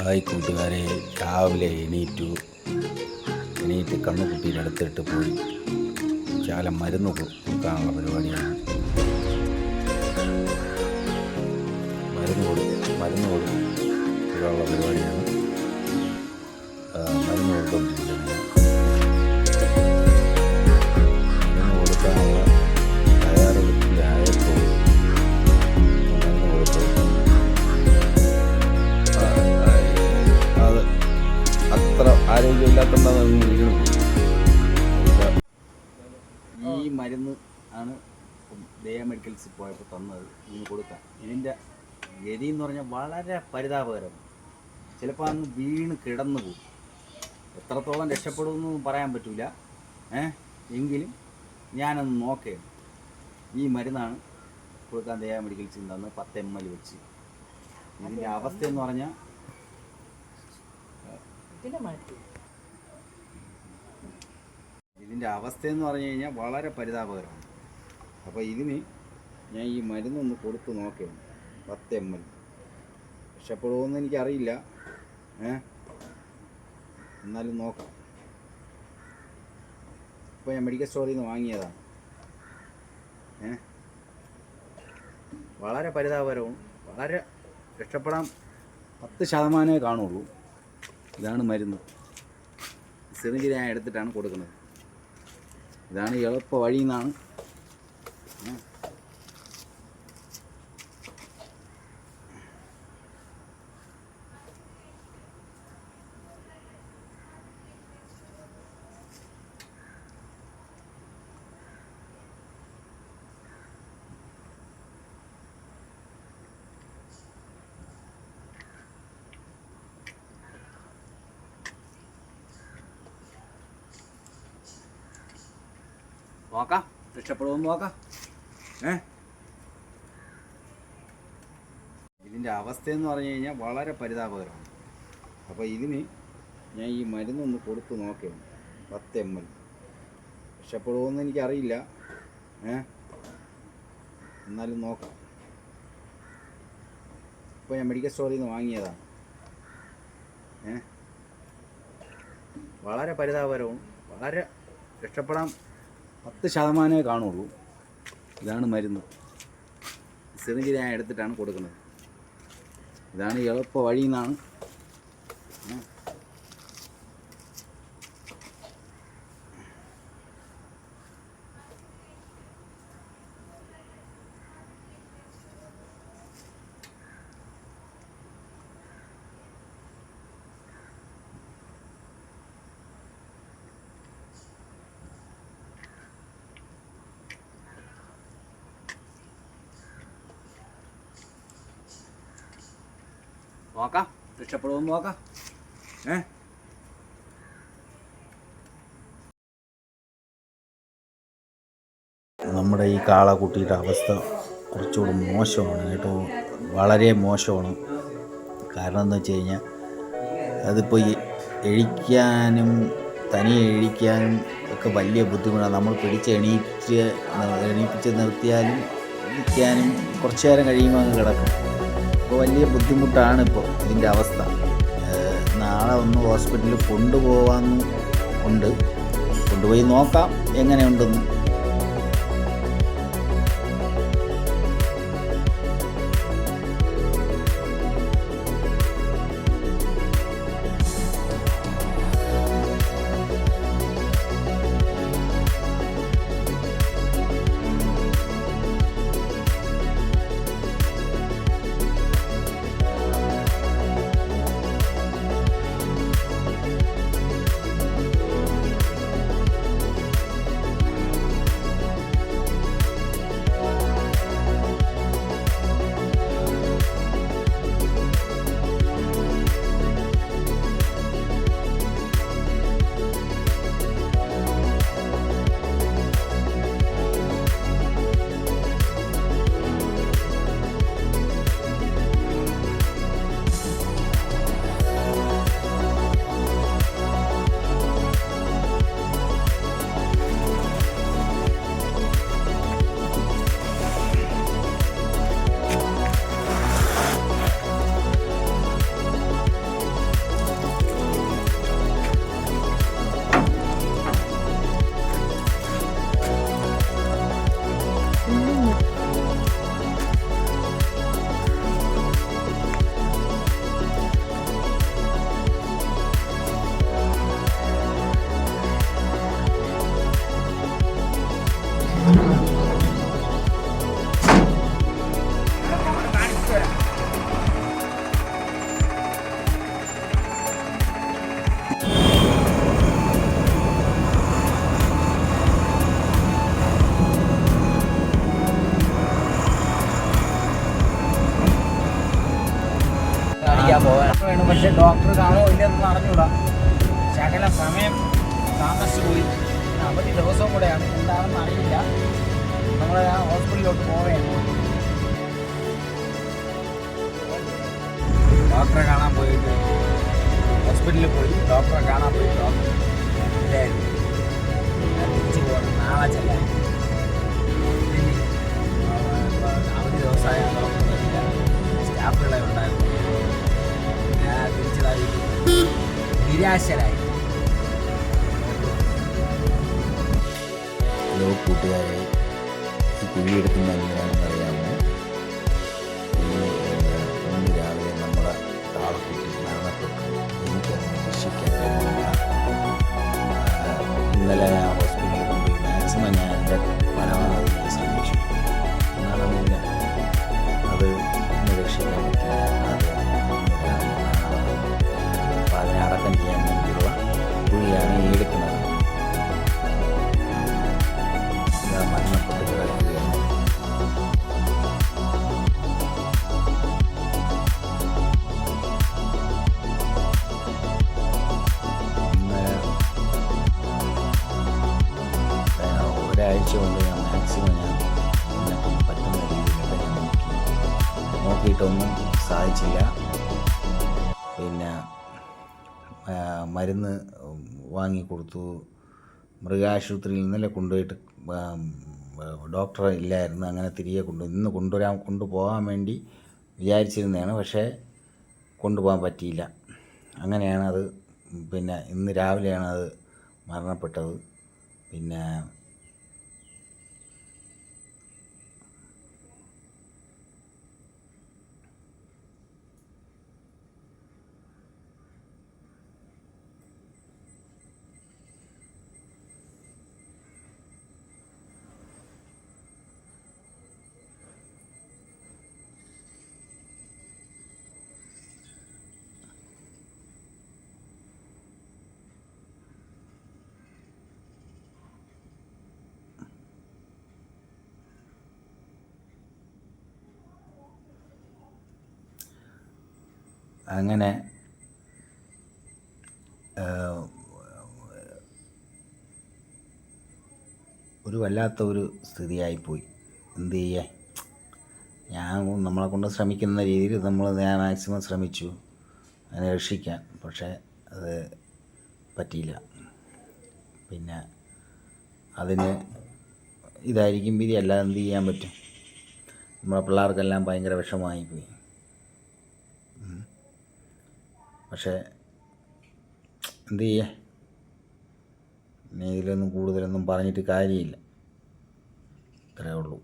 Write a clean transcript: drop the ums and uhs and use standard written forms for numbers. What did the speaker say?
Hi കൂട്ടുകാരെ, രാവിലെ എണീറ്റ് കണ്ണുകുട്ടീൻ്റെ അടുത്തിട്ട് പോയി ശാലം മരുന്ന് കൊടുക്കാനുള്ള പരിപാടിയാണ്. മരുന്ന് കൊടുക്കാനുള്ള പരിപാടിയാണ്. മരുന്ന് കൊടുത്തുകൊണ്ടിരിക്കുന്നത്. മരുന്ന് കൊടുക്കാനുള്ള തയ്യാറെടുപ്പിലായപ്പോൾ മരുന്ന് കൊടുത്തു. അത് അത്ര ആരോഗ്യമില്ലാത്തതുകൊണ്ടാണ് വീണ് പോയി. ഈ മരുന്ന് ആണ് ദയ മെഡിക്കൽസിൽ പോയപ്പോൾ തന്നത് ഇന്ന് കൊടുക്കാൻ. ഇതിൻ്റെ ഗതി എന്ന് പറഞ്ഞാൽ വളരെ പരിതാപകരമാണ്. ചിലപ്പോൾ അങ്ങ് വീണ് കിടന്നു പോകും. എത്രത്തോളം രക്ഷപ്പെടുമെന്നൊന്നും പറയാൻ പറ്റില്ല. എങ്കിലും ഞാനൊന്ന് നോക്കുകയാണ്. ഈ മരുന്നാണ് കൊടുക്കാൻ ദയ മെഡിക്കൽസിൽ തന്ന് 10 ml വെച്ച്. ഇതിൻ്റെ അവസ്ഥയെന്ന് പറഞ്ഞാൽ പറഞ്ഞു കഴിഞ്ഞാൽ വളരെ പരിതാപകരമാണ്. അപ്പോൾ ഇതിന് ഞാൻ ഈ മരുന്നൊന്ന് കൊടുത്ത് നോക്കുകയാണ്. 10 ml രക്ഷപ്പെടുമെന്ന് എനിക്കറിയില്ല. എന്നാലും നോക്കാം. ഇപ്പോൾ ഞാൻ മെഡിക്കൽ സ്റ്റോറിൽ നിന്ന് വാങ്ങിയതാണ്. വളരെ പരിതാപകരവും വളരെ രക്ഷപ്പെടാൻ 10% കാണുള്ളൂ. ഇതാണ് മരുന്ന്. സിറിഞ്ച് ഞാൻ എടുത്തിട്ടാണ് കൊടുക്കുന്നത്. ഇതാണ് എളുപ്പ വഴി എന്നാണ്. നോക്കാം, രക്ഷപ്പെടുമെന്ന് നോക്കാം. ഇതിൻ്റെ അവസ്ഥയെന്ന് പറഞ്ഞു കഴിഞ്ഞാൽ വളരെ പരിതാപകരമാണ്. അപ്പോൾ ഇതിന് ഞാൻ ഈ മരുന്നൊന്ന് കൊടുത്ത് നോക്കുകയാണ്. 10 ml രക്ഷപ്പെടുമെന്ന് എനിക്കറിയില്ല. എന്നാലും നോക്കാം. ഇപ്പോൾ ഞാൻ മെഡിക്കൽ സ്റ്റോറിൽ നിന്ന് വാങ്ങിയതാണ്. വളരെ പരിതാപകരവും വളരെ രക്ഷപ്പെടാൻ 10% കാണുള്ളൂ. ഇതാണ് മരുന്ന്. സിറിഞ്ച് ഞാൻ എടുത്തിട്ടാണ് കൊടുക്കുന്നത്. ഇതാണ് എളുപ്പ വഴി എന്നാണ്. നോക്കാം, രക്ഷപ്പെടുമെന്ന് നോക്കാം. നമ്മുടെ ഈ കാളക്കുട്ടിയുടെ അവസ്ഥ കുറച്ചുകൂടി മോശമാണ് കേട്ടോ. വളരെ മോശമാണ്. കാരണം എന്ന് വെച്ച് കഴിഞ്ഞാൽ അതിപ്പോൾ എഴിക്കാനും തനിയെ എഴിക്കാനും ഒക്കെ വലിയ ബുദ്ധിമുട്ടാണ്. നമ്മൾ എണീപ്പിച്ച് നിർത്തിയാലും ഇരിക്കാനും കുറച്ചു നേരം കഴിയുമ്പോൾ അങ്ങ് കിടക്കും. അപ്പോൾ വലിയ ബുദ്ധിമുട്ടാണ് ഇപ്പോൾ ഇതിൻ്റെ അവസ്ഥ. നാളെ ഒന്ന് ഹോസ്പിറ്റലിൽ കൊണ്ടുപോയി നോക്കാം എങ്ങനെയുണ്ടെന്ന്. വേണം. പക്ഷേ ഡോക്ടർ കാണോ ഇല്ലെന്ന് അറിഞ്ഞൂടാ. ശകല സമയം താമസിച്ചു പോയി. അവധി ദിവസവും കൂടെയാണ്, എന്താണെന്ന് അറിയില്ല. നമ്മൾ ആ ഹോസ്പിറ്റലിലോട്ട് പോവുകയാണ്. ഡോക്ടറെ കാണാൻ പോയിട്ട് ഹോസ്പിറ്റലിൽ പോയി ഡോക്ടറെ കാണാൻ പോയി. ഡോക്ടർ ഇല്ലായിരുന്നു. തിരിച്ചു പോകണം, നാളെ ചെല്ലാൻ. അവധി ദിവസമായ ഡോക്ടറില്ല, സ്റ്റാഫുകളെ ഉണ്ടായിരുന്നു. ഞാൻ തിരിച്ചതായി നിരാശരായി. ഹലോ കൂട്ടുകാരെ, ഈ കുഴിയെടുക്കുന്ന എന്തിനാണെന്ന് അറിയാമോ? ഇന്ന് രാവിലെ നമ്മുടെ താളക്കുട്ടി മരണപ്പെട്ടു. എനിക്കത് രക്ഷിക്കാൻ കഴിഞ്ഞില്ല. ഇന്നലെ ഞാൻ ഹോസ്പിറ്റലിൽ കൊണ്ടുപോയി. മാക്സിമം ഞാൻ എൻ്റെ പരമാവധി ശ്രമിച്ചു. നടന്നില്ല. അത് ഇന്ന് രക്ഷിക്കാൻ പറ്റില്ല. അത് ഇന്ന് രാവിലെ മരണപ്പെട്ടു. അപ്പോൾ അതിനെ അടക്കം ചെയ്യാൻ വേണ്ടിയുള്ള കുഴിയാണ് ഈ എടുക്കുന്നത്. മരണപ്പെട്ട് കിടക്കുകയാണ്. ഒരാഴ്ച കൊണ്ട് ഞാൻ മാക്സിമം എന്നെ പറ്റുന്ന രീതിയിലൊക്കെ ഞാൻ നോക്കിയിട്ടൊന്നും സാധിച്ചില്ല. പിന്നെ മരുന്ന് വാങ്ങിക്കൊടുത്തു. മൃഗാശുപത്രിയിൽ നിന്നല്ലേ കൊണ്ടുപോയിട്ട്, ഡോക്ടർ ഇല്ലായിരുന്നു. അങ്ങനെ തിരികെ ഇന്ന് കൊണ്ടുപോകാൻ വേണ്ടി വിചാരിച്ചിരുന്നതാണ്. പക്ഷേ കൊണ്ടുപോകാൻ പറ്റിയില്ല. അങ്ങനെയാണ് അത്. പിന്നെ ഇന്ന് രാവിലെയാണ് അത് മരണപ്പെട്ടത്. പിന്നെ അങ്ങനെ ഒരു വല്ലാത്ത ഒരു സ്ഥിതിയായിപ്പോയി. എന്ത് ചെയ്യേ? നമ്മളെ കൊണ്ട് ശ്രമിക്കുന്ന രീതിയിൽ ഞാൻ മാക്സിമം ശ്രമിച്ചു അതിനെ രക്ഷിക്കാൻ. പക്ഷേ അത് പറ്റിയില്ല. പിന്നെ അതിന് ഇതായിരിക്കും വിധി, അല്ലാതെ എന്ത് ചെയ്യാൻ പറ്റും? നമ്മളെ പിള്ളേർക്കെല്ലാം ഭയങ്കര വിഷമമായിപ്പോയി. പക്ഷേ എന്ത് ചെയ്യേ? ഇനി ഇതിലൊന്നും കൂടുതലൊന്നും പറഞ്ഞിട്ട് കാര്യമില്ല. ഇത്രയേ ഉള്ളൂ.